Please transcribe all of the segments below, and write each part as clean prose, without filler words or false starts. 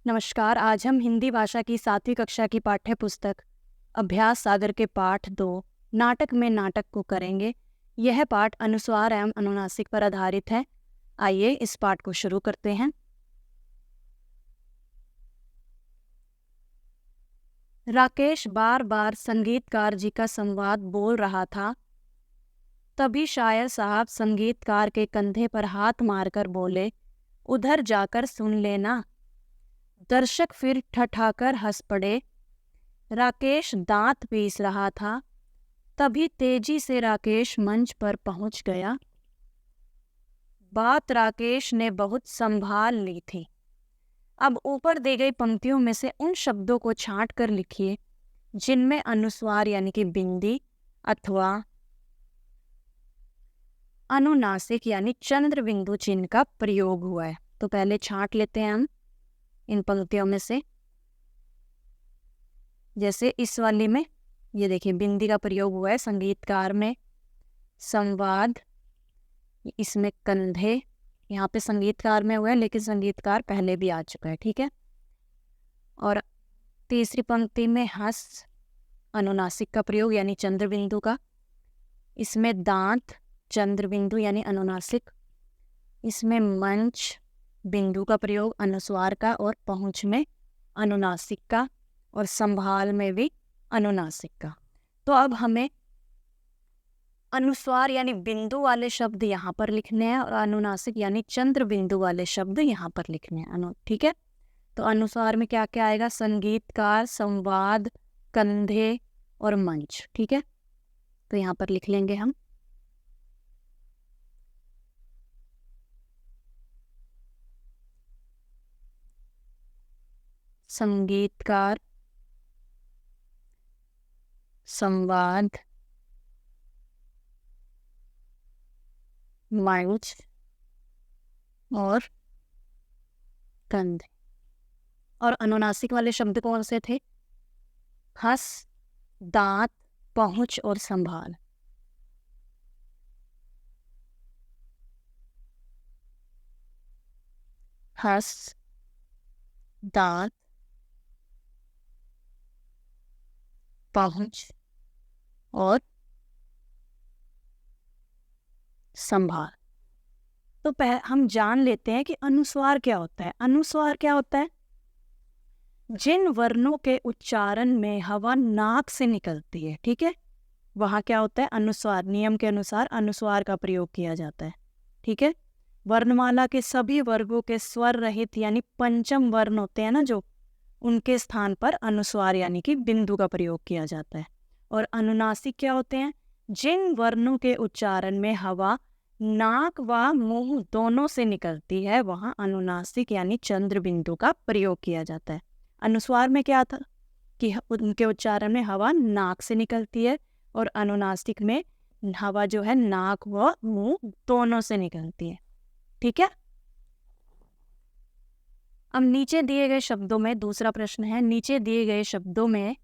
नमस्कार। आज हम हिंदी भाषा की 7वीं कक्षा की पाठ्य पुस्तक अभ्यास सागर के पाठ 2 नाटक में नाटक को करेंगे। यह पाठ अनुस्वार एवं अनुनासिक पर आधारित है। आइए इस पाठ को शुरू करते हैं। राकेश बार बार संगीतकार जी का संवाद बोल रहा था। तभी शायर साहब संगीतकार के कंधे पर हाथ मारकर बोले, उधर जाकर सुन लेना। दर्शक फिर ठठाकर हंस पड़े। राकेश दांत पीस रहा था। तभी तेजी से राकेश मंच पर पहुंच गया। बात राकेश ने बहुत संभाल ली थी। अब ऊपर दी गई पंक्तियों में से उन शब्दों को छांट कर लिखिए जिनमें अनुस्वार यानी कि बिंदी अथवा अनुनासिक यानी चंद्र बिंदु चिन्ह का प्रयोग हुआ है। तो पहले छांट लेते हैं हम इन पंक्तियों में से। जैसे इस वाली में ये देखिए बिंदी का प्रयोग हुआ है संगीतकार में, संवाद इसमें कंधे, यहाँ पे संगीतकार में हुआ है लेकिन संगीतकार पहले भी आ चुका है, ठीक है। और तीसरी पंक्ति में हंस अनुनासिक का प्रयोग यानी चंद्र बिंदु का, इसमें दांत चंद्र बिंदु यानी अनुनासिक, इसमें मंच बिंदु का प्रयोग अनुस्वार का और पहुंच में अनुनासिक का और संभाल में भी अनुनासिक का। तो अब हमें अनुस्वार यानी बिंदु वाले शब्द यहाँ पर लिखने हैं और अनुनासिक यानी चंद्र बिंदु वाले शब्द यहाँ पर लिखने हैं, ठीक है। तो अनुस्वार में क्या क्या आएगा? संगीतकार, संवाद, कंधे और मंच, ठीक है। तो यहाँ पर लिख लेंगे हम। संगीतकार, संवाद, मंच और कंधे। और अनुनासिक वाले शब्द कौन से थे? हंस, दांत, पहुंच और संभाल। हंस, दांत, पहुंच और संभाल। तो हम जान लेते हैं कि अनुस्वार क्या होता है। अनुस्वार क्या होता है? जिन वर्णों के उच्चारण में हवा नाक से निकलती है, ठीक है, वहाँ क्या होता है? अनुस्वार। नियम के अनुसार अनुस्वार का प्रयोग किया जाता है, ठीक है। वर्णमाला के सभी वर्गों के स्वर रहित यानी पंचम वर्ण होते हैं ना जो, उनके स्थान पर अनुस्वार यानी कि बिंदु का प्रयोग किया जाता है। और अनुनासिक क्या होते हैं? जिन वर्णों के उच्चारण में हवा नाक व मुंह दोनों से निकलती है वहाँ अनुनासिक यानी चंद्र बिंदु का प्रयोग किया जाता है। अनुस्वार में क्या था कि उनके उच्चारण में हवा नाक से निकलती है और अनुनासिक में हवा जो है नाक व मुंह दोनों से निकलती है, ठीक है। अब नीचे दिए गए शब्दों में दूसरा प्रश्न है, नीचे दिए गए शब्दों में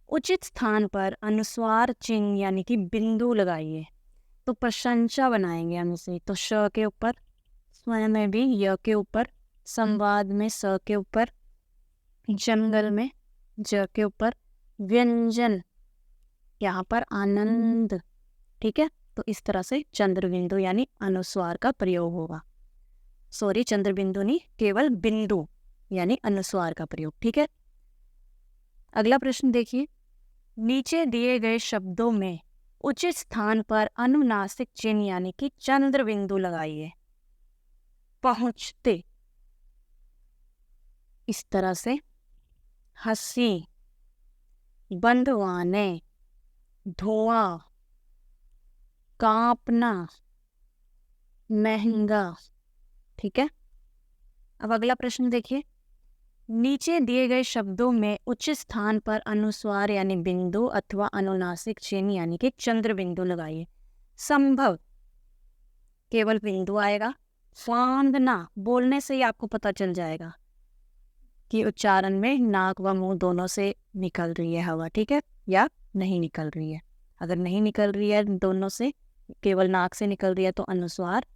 उचित स्थान पर अनुस्वार चिन्ह यानी कि बिंदु लगाइए। तो प्रशंसा बनाएंगे हम इसे। तो श के ऊपर, स्वयं में भी य के ऊपर, संवाद में स के ऊपर, जंगल में ज के ऊपर, व्यंजन यहाँ पर आनंद, ठीक है। तो इस तरह से चंद्र बिंदु यानी अनुस्वार का प्रयोग होगा। सॉरी, चंद्र बिंदु नहीं, केवल बिंदु यानी अनुस्वार का प्रयोग, ठीक है। अगला प्रश्न देखिए, नीचे दिए गए शब्दों में उचित स्थान पर अनुनासिक चिन्ह यानी कि चंद्र बिंदु लगाइए। पहुंचते, इस तरह से, हंसी, बंधवाने, धुआं, कांपना, महंगा, ठीक है। अब अगला प्रश्न देखिए, नीचे दिए गए शब्दों में उचित स्थान पर अनुस्वार यानी बिंदु अथवा अनुनासिक चिन्ह यानी कि चंद्र बिंदु लगाइए। संभव, केवल बिंदु आएगा। फांदना, बोलने से ही आपको पता चल जाएगा कि उच्चारण में नाक व मुंह दोनों से निकल रही है हवा, ठीक है, या नहीं निकल रही है। अगर नहीं निकल रही है दोनों से, केवल नाक से निकल रही है तो अनुस्वार,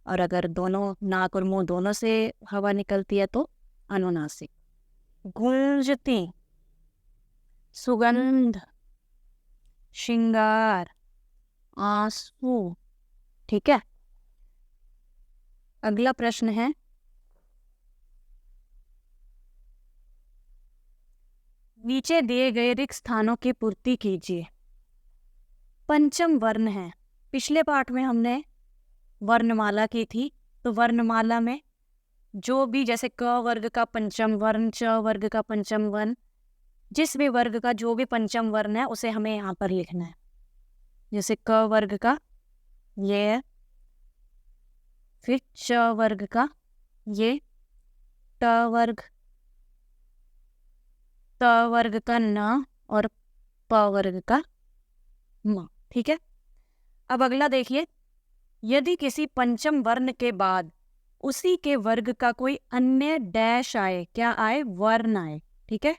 और अगर दोनों नाक और मुंह दोनों से हवा निकलती है तो अनुनासिक। गूंजती, सुगंध, श्रृंगार, आंसू। ठीक है, अगला प्रश्न है, नीचे दिए गए रिक्त स्थानों की पूर्ति कीजिए। पंचम वर्ण है, पिछले पाठ में हमने वर्णमाला की थी, तो वर्णमाला में जो भी, जैसे क वर्ग का पंचम वर्ण, च वर्ग का पंचम वर्ण, जिस भी वर्ग का जो भी पंचम वर्ण है उसे हमें यहाँ पर लिखना है। जैसे क वर्ग का ये है, फिर च वर्ग का ये, ट वर्ग, त वर्ग का न, और प वर्ग का म। ठीक है, अब अगला देखिए, यदि किसी पंचम वर्ण के बाद उसी के वर्ग का कोई अन्य डैश आए, क्या आए, वर्ण आए। ठीक है,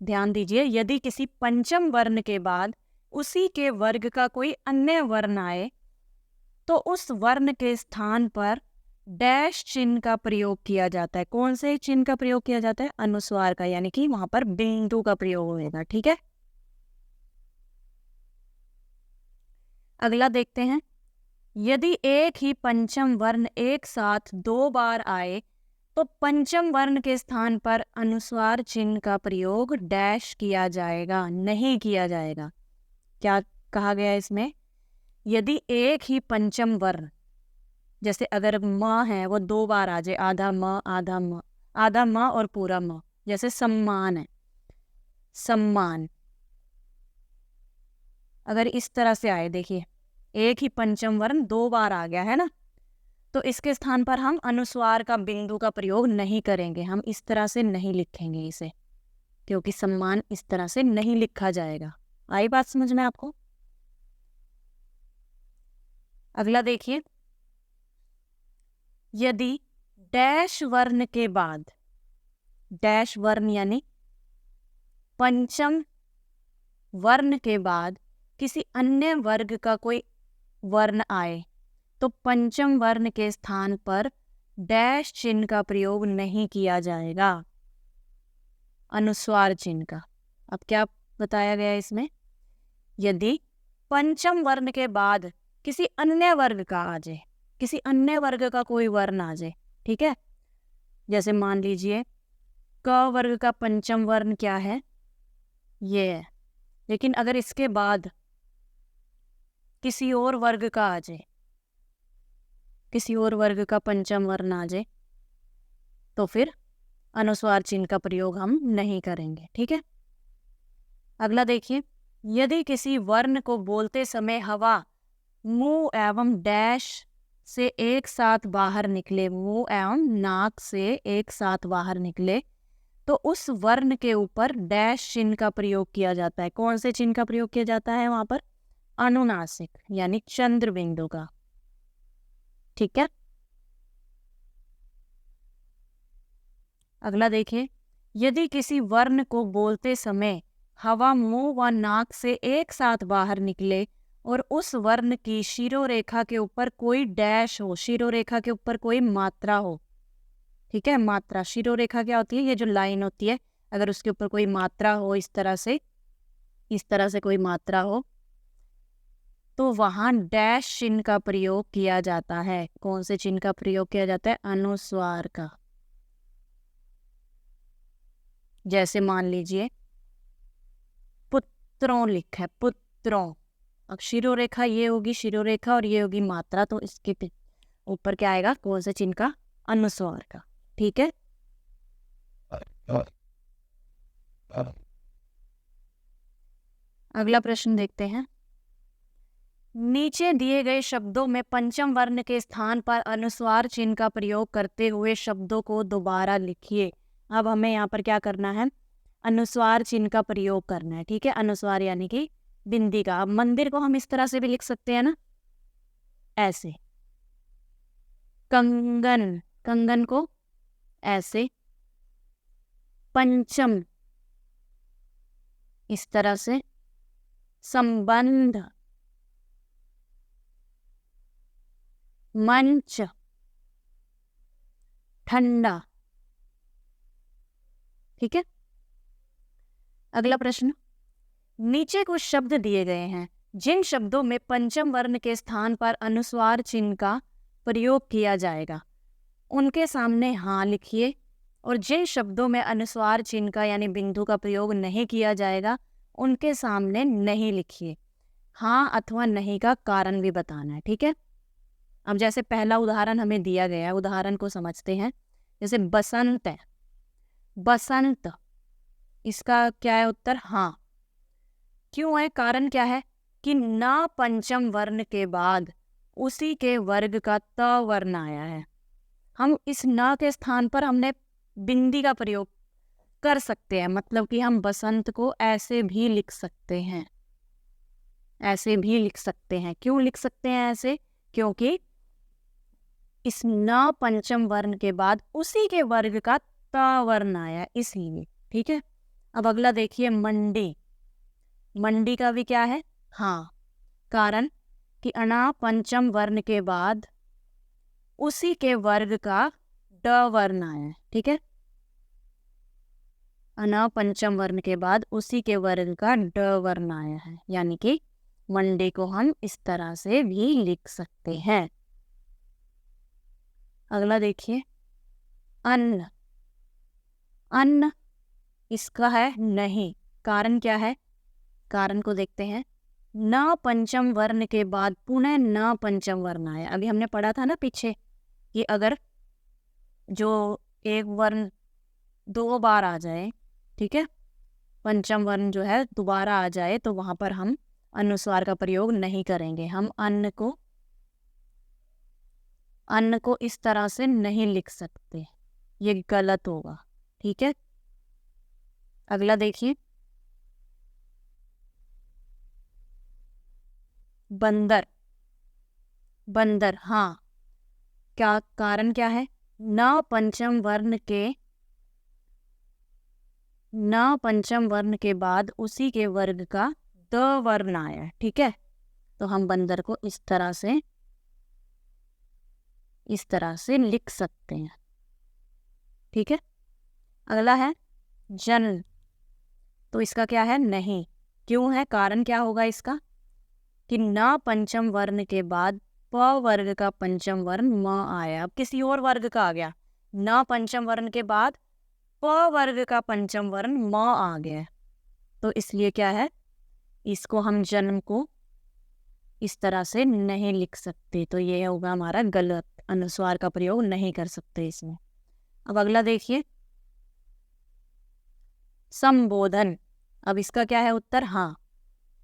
ध्यान दीजिए, यदि किसी पंचम वर्ण के बाद उसी के वर्ग का कोई अन्य वर्ण आए तो उस वर्ण के स्थान पर डैश चिन्ह का प्रयोग किया जाता है। कौन से चिन्ह का प्रयोग किया जाता है, अनुस्वार का, यानी कि वहां पर बिंदु का प्रयोग होगा। ठीक है, अगला देखते हैं, यदि एक ही पंचम वर्ण एक साथ 2 बार आए तो पंचम वर्ण के स्थान पर अनुस्वार चिन्ह का प्रयोग डैश किया जाएगा, नहीं किया जाएगा। क्या कहा गया इसमें, यदि एक ही पंचम वर्ण, जैसे अगर म है वो 2 बार आ जाए, आधा म आधा म, आधा म और पूरा म, जैसे सम्मान है, सम्मान, अगर इस तरह से आए, देखिए एक ही पंचम वर्ण 2 बार आ गया है ना, तो इसके स्थान पर हम अनुस्वार का बिंदु का प्रयोग नहीं करेंगे, हम इस तरह से नहीं लिखेंगे इसे, क्योंकि सम्मान इस तरह से नहीं लिखा जाएगा। आई बात समझ में आपको? अगला देखिए, यदि डैश वर्ण के बाद, डैश वर्ण यानी पंचम वर्ण के बाद किसी अन्य वर्ग का कोई वर्ण आए तो पंचम वर्ण के स्थान पर डैश चिन्ह का प्रयोग नहीं किया जाएगा, अनुस्वार चिन्ह का। अब क्या बताया गया इसमें, यदि पंचम वर्ण के बाद किसी अन्य वर्ग का आ जाए, किसी अन्य वर्ग का कोई वर्ण आ जाए, ठीक है, जैसे मान लीजिए क वर्ग का पंचम वर्ण क्या है, ये है, लेकिन अगर इसके बाद किसी और वर्ग का आ जाए, किसी और वर्ग का पंचम वर्ण आ जाए, तो फिर अनुस्वार चिन्ह का प्रयोग हम नहीं करेंगे। ठीक है, अगला देखिए, यदि किसी वर्ण को बोलते समय हवा मुंह एवं डैश से एक साथ बाहर निकले, मुंह एवं नाक से एक साथ बाहर निकले, तो उस वर्ण के ऊपर डैश चिन्ह का प्रयोग किया जाता है। कौन से चिन्ह का प्रयोग किया जाता है वहां पर, अनुनासिक यानी चंद्र बिंदु का। ठीक है, अगला देखिए, यदि किसी वर्ण को बोलते समय हवा मुंह व नाक से एक साथ बाहर निकले और उस वर्ण की शिरोरेखा के ऊपर कोई डैश हो, शिरोरेखा के ऊपर कोई मात्रा हो, ठीक है, मात्रा, शिरोरेखा क्या होती है, ये जो लाइन होती है, अगर उसके ऊपर कोई मात्रा हो, इस तरह से कोई मात्रा हो, तो वहां डैश चिन्ह का प्रयोग किया जाता है। कौन से चिन्ह का प्रयोग किया जाता है, अनुस्वार का। जैसे मान लीजिए पुत्रों लिखा है, पुत्रों, अब शिरोरेखा ये होगी, शिरोरेखा, और ये होगी मात्रा, तो इसके ऊपर क्या आएगा, कौन से चिन्ह का, अनुस्वार का। ठीक है, अगला प्रश्न देखते हैं, नीचे दिए गए शब्दों में पंचम वर्ण के स्थान पर अनुस्वार चिन्ह का प्रयोग करते हुए शब्दों को दोबारा लिखिए। अब हमें यहाँ पर क्या करना है, अनुस्वार चिन्ह का प्रयोग करना है। ठीक है, अनुस्वार यानी कि बिंदी का। अब मंदिर को हम इस तरह से भी लिख सकते हैं ना, ऐसे, कंगन, कंगन को ऐसे, पंचम इस तरह से, संबंध, मंच, ठंडा। ठीक है, अगला प्रश्न, नीचे कुछ शब्द दिए गए हैं, जिन शब्दों में पंचम वर्ण के स्थान पर अनुस्वार चिन्ह का प्रयोग किया जाएगा उनके सामने हाँ लिखिए, और जिन शब्दों में अनुस्वार चिन्ह का यानी बिंदु का प्रयोग नहीं किया जाएगा उनके सामने नहीं लिखिए। हाँ अथवा नहीं का कारण भी बताना है, ठीक है। अब जैसे पहला उदाहरण हमें दिया गया है, उदाहरण को समझते हैं। जैसे बसंत है, बसंत, इसका क्या है उत्तर? हाँ। क्यों है? कारण क्या है कि न पंचम वर्ण के बाद उसी के वर्ग का त वर्ण आया है। हम इस न के स्थान पर हमने बिंदी का प्रयोग कर सकते हैं, मतलब कि हम बसंत को ऐसे भी लिख सकते हैं, ऐसे भी लिख सकते हैं। क्यों लिख सकते हैं ऐसे? क्योंकि इस न पंचम वर्ण के बाद उसी के वर्ग का त वर्ण आया, इसलिए, ठीक है। अब अगला देखिए, मंडी, मंडी का भी क्या है? हाँ। कारण कि अना पंचम वर्ण के बाद उसी के वर्ग का ड वर्ण आया है, ठीक है। अना पंचम वर्ण के बाद उसी के वर्ग का ड वर्ण आया है, यानी कि मंडे को हम इस तरह से भी लिख सकते हैं। अगला देखिए, अन्न, अन्न, इसका है नहीं। कारण क्या है? कारण को देखते हैं। न पंचम वर्ण के बाद पुनः न पंचम वर्ण आया। अभी हमने पढ़ा था ना पीछे कि अगर जो एक वर्ण दो बार आ जाए, ठीक है, पंचम वर्ण जो है दोबारा आ जाए तो वहां पर हम अनुस्वार का प्रयोग नहीं करेंगे। हम अन्न को इस तरह से नहीं लिख सकते, ये गलत होगा, ठीक है। अगला देखिए, बंदर, बंदर, हाँ। क्या कारण क्या है? न पंचम वर्ण के बाद उसी के वर्ग का द वर्ण आया है, ठीक है। तो हम बंदर को इस तरह से लिख सकते हैं, ठीक है। अगला है जन्म, तो इसका क्या है? नहीं। क्यों है? कारण क्या होगा इसका कि न पंचम वर्ण के बाद प वर्ग का पंचम वर्ण म आया। अब किसी और वर्ग का आ गया, न पंचम वर्ण के बाद प वर्ग का पंचम वर्ण म आ गया, तो इसलिए क्या है, इसको हम जन्म को इस तरह से नहीं लिख सकते। तो ये होगा हमारा गलत, अनुस्वार का प्रयोग नहीं कर सकते इसमें। अब अगला देखिए, संबोधन। अब इसका क्या है उत्तर? हाँ।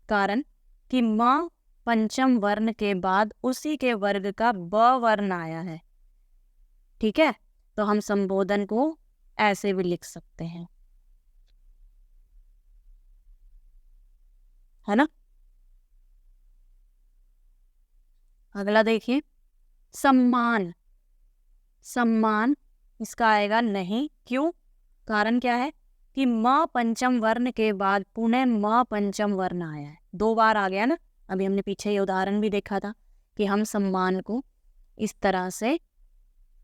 कारण कि म पंचम वर्ण के बाद उसी के वर्ग का ब वर्ण आया है, ठीक है। तो हम संबोधन को ऐसे भी लिख सकते हैं, है ना। अगला देखिए, सम्मान, सम्मान, इसका आएगा नहीं। क्यों? कारण क्या है कि म पंचम वर्ण के बाद पुनः म पंचम वर्ण आया है, दो बार आ गया ना। अभी हमने पीछे ये उदाहरण भी देखा था कि हम सम्मान को इस तरह से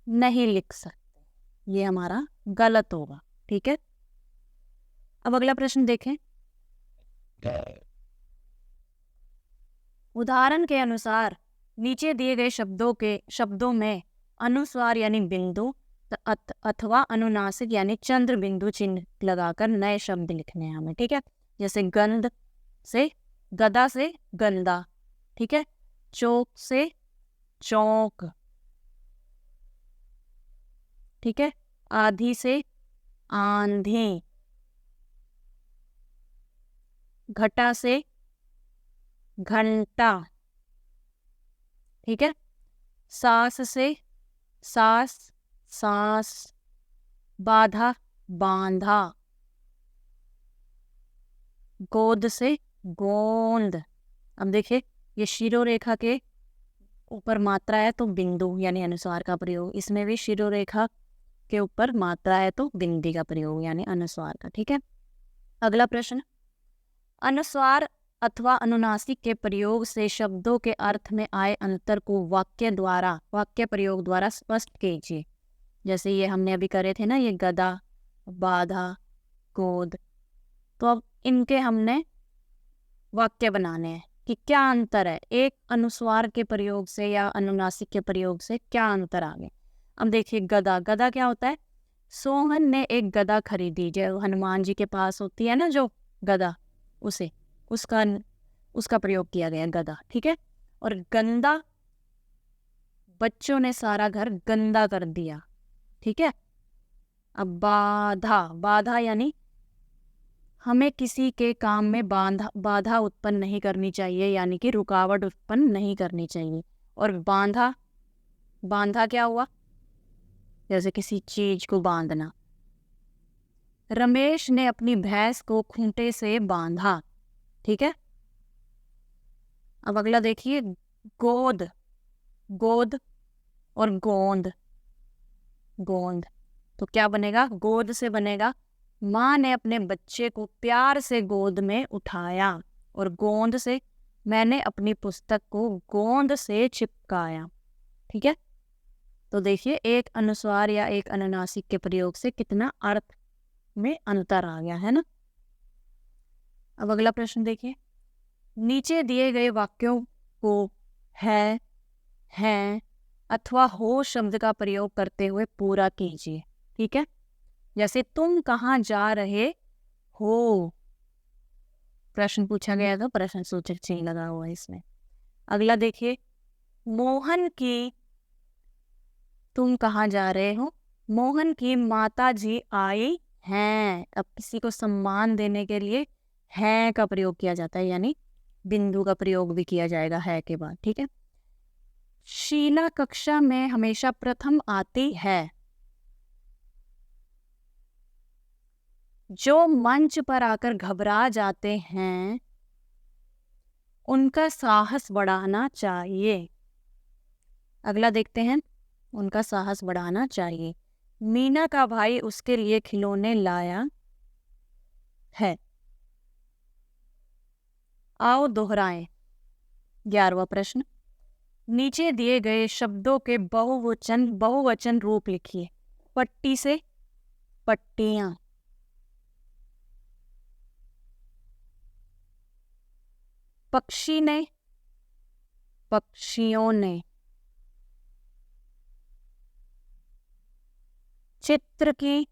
नहीं लिख सकते, ये हमारा गलत होगा, ठीक है। अब अगला प्रश्न देखें। उदाहरण के अनुसार नीचे दिए गए शब्दों में अनुस्वार यानी बिंदु अथवा अनुनासिक यानी चंद्र बिंदु चिन्ह लगाकर नए शब्द लिखने हैं हमें, ठीक है। जैसे गंध से गदा से गंदा, ठीक है। चौक से चौक, ठीक है। आधी से आंधी, घटा से घंटा, ठीक है। सास से सास, सांस, बाधा बांधा, गोद से गोंद। अब देखिए, ये शिरोरेखा के ऊपर मात्रा है तो बिंदु यानी अनुस्वार का प्रयोग, इसमें भी शिरोरेखा के ऊपर मात्रा है तो बिंदी का प्रयोग यानी अनुस्वार का, ठीक है। अगला प्रश्न, अनुस्वार अथवा अनुनासिक के प्रयोग से शब्दों के अर्थ में आए अंतर को वाक्य प्रयोग द्वारा स्पष्ट कीजिए। जैसे ये हमने अभी करे थे ना, ये गदा, बाधा, गोद, तो अब इनके हमने वाक्य बनाने हैं कि क्या अंतर है, एक अनुस्वार के प्रयोग से या अनुनासिक के प्रयोग से क्या अंतर आ गए। अब देखिए गदा, गदा क्या होता है, सोहन ने एक गदा खरीदी, जो हनुमान जी के पास होती है ना जो गदा, उसे उसका प्रयोग किया गया गदा, ठीक है। और गंदा, बच्चों ने सारा घर गंदा कर दिया, ठीक है। अब बाधा, बाधा यानी हमें किसी के काम में बाधा उत्पन्न नहीं करनी चाहिए, यानी कि रुकावट उत्पन्न नहीं करनी चाहिए। और बांधा, बांधा क्या हुआ, जैसे किसी चीज को बांधना। रमेश ने अपनी भैंस को खूंटे से बांधा, ठीक है। अब अगला देखिए गोद, गोद और गोंद, गोंद। तो क्या बनेगा, गोद से बनेगा माँ ने अपने बच्चे को प्यार से गोद में उठाया, और गोंद से मैंने अपनी पुस्तक को गोंद से चिपकाया, ठीक है। तो देखिए एक अनुस्वार या एक अनुनासिक के प्रयोग से कितना अर्थ में अंतर आ गया है ना। अब अगला प्रश्न देखिए, नीचे दिए गए वाक्यों को है अथवा हो शब्द का प्रयोग करते हुए पूरा कीजिए, ठीक है। जैसे तुम कहाँ जा रहे हो, प्रश्न पूछा गया था, प्रश्न सूचक चिन्ह लगा हुआ है इसमें। अगला देखिए मोहन की, तुम कहाँ जा रहे हो, मोहन की माता जी आई हैं। अब किसी को सम्मान देने के लिए हैं का प्रयोग किया जाता है, यानी बिंदु का प्रयोग भी किया जाएगा है के बाद, ठीक है। शीला कक्षा में हमेशा प्रथम आती है। जो मंच पर आकर घबरा जाते हैं उनका साहस बढ़ाना चाहिए। अगला देखते हैं, उनका साहस बढ़ाना चाहिए। मीना का भाई उसके लिए खिलौने लाया है। आओ दोहराएं। 11वां प्रश्न, नीचे दिए गए शब्दों के बहुवचन रूप लिखिए। पट्टी से पट्टियां, पक्षी ने पक्षियों ने, चित्र की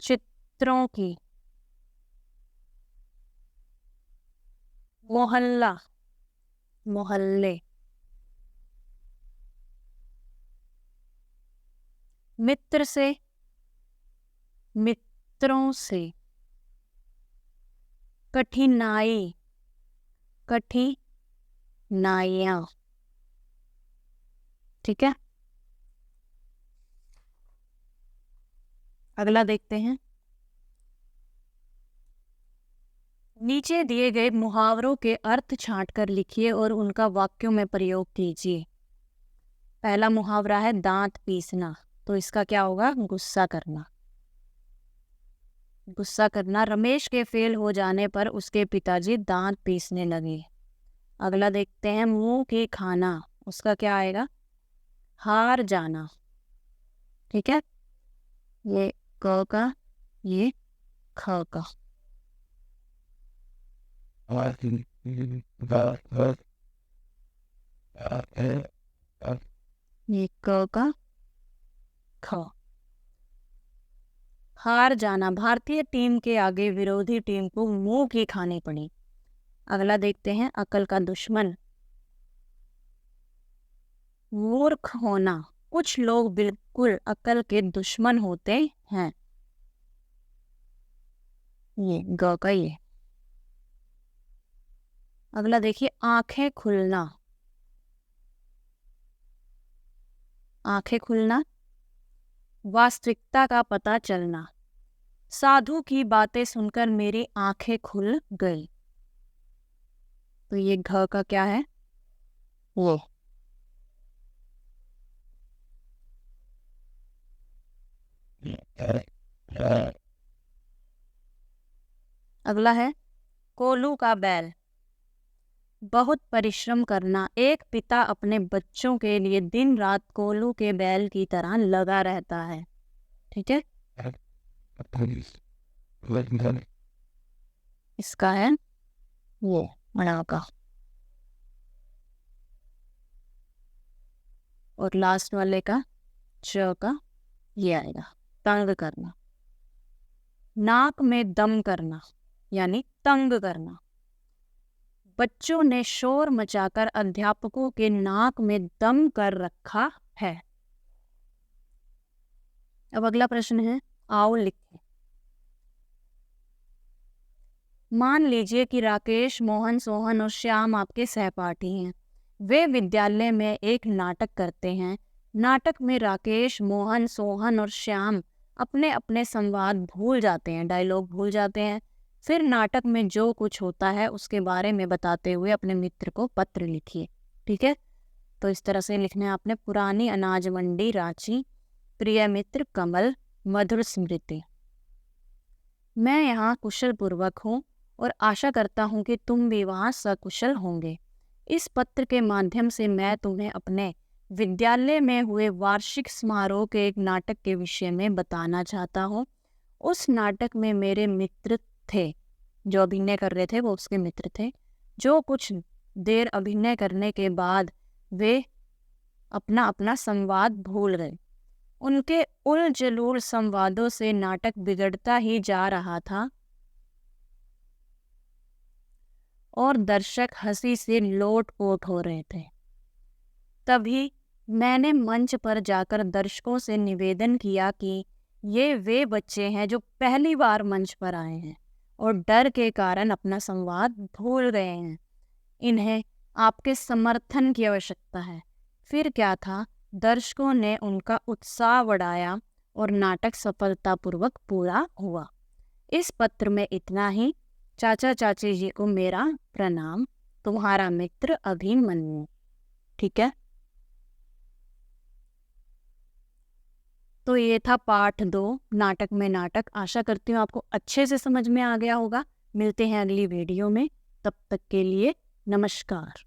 चित्रों की, मोहल्ला मोहल्ले, मित्र से मित्रों से, कठिनाई कठिनाइयां, ठीक है। अगला देखते हैं, नीचे दिए गए मुहावरों के अर्थ छांटकर लिखिए और उनका वाक्यों में प्रयोग कीजिए। पहला मुहावरा है दांत पीसना, तो इसका क्या होगा, गुस्सा करना। गुस्सा करना, रमेश के फेल हो जाने पर उसके पिताजी दांत पीसने लगे। अगला देखते हैं मुंह की खाना, उसका क्या आएगा, हार जाना, ठीक है। ये क का, ये ख का। ये क का ख। हार जाना, भारतीय टीम के आगे विरोधी टीम को मुंह की खानी पड़ी। अगला देखते हैं अकल का दुश्मन, मूर्ख होना, कुछ लोग बिल्कुल अकल के दुश्मन होते हैं। ये ग का ये। अगला देखिए आंखें खुलना, आंखें खुलना, वास्तविकता का पता चलना, साधु की बातें सुनकर मेरी आंखें खुल गई। तो ये घ का क्या है, वो। अगला है कोलू का बैल, बहुत परिश्रम करना, एक पिता अपने बच्चों के लिए दिन रात कोलू के बैल की तरह लगा रहता है, ठीक है। इसका है ये मना का, और लास्ट वाले का च का ये आएगा तंग करना। नाक में दम करना यानी तंग करना। बच्चों ने शोर मचाकर अध्यापकों के नाक में दम कर रखा है। अब अगला प्रश्न है, आओ लिखें। मान लीजिए कि राकेश, मोहन, सोहन और श्याम आपके सहपाठी हैं। वे विद्यालय में एक नाटक करते हैं। नाटक में राकेश, मोहन, सोहन और श्याम अपने अपने संवाद भूल जाते हैं, डायलॉग भूल जाते हैं। फिर नाटक में जो कुछ होता है उसके बारे में बताते हुए अपने मित्र को पत्र लिखिए। ठीक है, तो इस तरह से लिखना है आपने। पुरानी अनाज मंडी रांची, प्रिय मित्र कमल, मधुर स्मृति। मैं यहाँ कुशल पूर्वक हूँ और आशा करता हूँ कि तुम भी वहाँ सकुशल होंगे। इस पत्र के माध्यम से मैं तुम्हें अपने विद्यालय में हुए वार्षिक समारोह के एक नाटक के विषय में बताना चाहता हूँ। उस नाटक में मेरे मित्र थे, जो अभिनय कर रहे थे वो उसके मित्र थे। जो कुछ देर अभिनय करने के बाद वे अपना अपना संवाद भूल गए। उनके उल जलूल संवादों से नाटक बिगड़ता ही जा रहा था और दर्शक हंसी से लोट-पोट हो रहे थे। तभी मैंने मंच पर जाकर दर्शकों से निवेदन किया कि ये वे बच्चे हैं जो पहली बार मंच पर आए हैं और डर के कारण अपना संवाद भूल गए हैं। इन्हें आपके समर्थन की आवश्यकता है। फिर क्या था, दर्शकों ने उनका उत्साह बढ़ाया और नाटक सफलतापूर्वक पूरा हुआ। इस पत्र में इतना ही। चाचा चाची जी को मेरा प्रणाम। तुम्हारा मित्र अभिमन्यु। ठीक है, तो ये था पाठ 2 नाटक में नाटक। आशा करती हूँ आपको अच्छे से समझ में आ गया होगा। मिलते हैं अगली वीडियो में, तब तक के लिए नमस्कार।